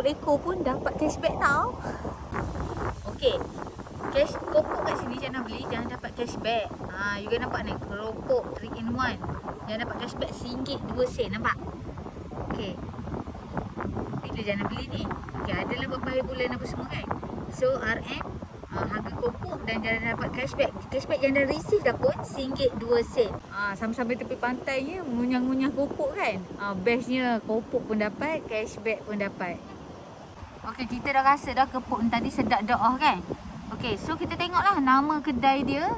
ekor pun dapat cashback tau. Okey. Keropok kat sini jangan beli, jangan dapat cashback. You kan nampak ni, keropok 3 in 1. Jangan dapat cashback RM1 2 sen, nampak? Okey. Bila jangan beli ni? Okey, adalah berapa hari bulan apa semua kan? So RM harga keropok dan jangan dapat cashback. Cashback yang dah receive dah pun RM1 2 sen. Sampai tepi pantainya ngunyah-ngunyah keropok kan? Bestnya keropok pun dapat, cashback pun dapat. Okey, kita dah rasa dah keropok ni tadi sedap dah kan? Okey, so kita tengoklah nama kedai dia.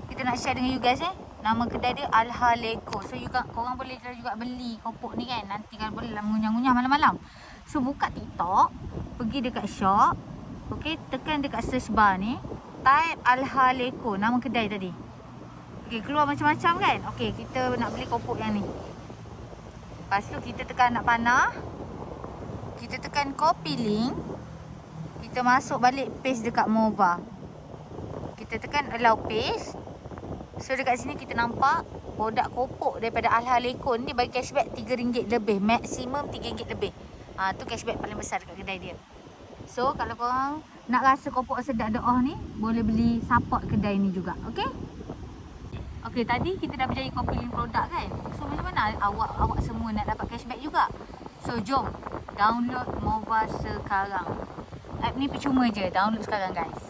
Kita nak share dengan you guys Nama kedai dia Al-Haleko. So korang boleh juga beli keropok ni kan. Nanti kalau boleh lah mengunyah-ngunyah malam-malam. So buka TikTok, pergi dekat shop. Okey, tekan dekat search bar ni, type Al-Haleko, nama kedai tadi. Okey, keluar macam-macam kan. Okey, kita nak beli keropok yang ni. Lepas tu kita tekan nak panah. Kita tekan copy link. Kita masuk balik paste dekat Mova. Kita tekan allow paste. So dekat sini kita nampak produk keropok daripada Al-Haleko ni bagi cashback RM3 lebih. Maksimum RM3 lebih. Tu cashback paling besar dekat kedai dia. So kalau korang nak rasa keropok sedap doah ni, boleh beli support kedai ni juga. Okey? Okey, tadi kita dah berjaya copy link produk kan. So macam mana awak semua nak dapat cashback juga? So jom download Mova sekarang. App ni percuma je, download sekarang guys.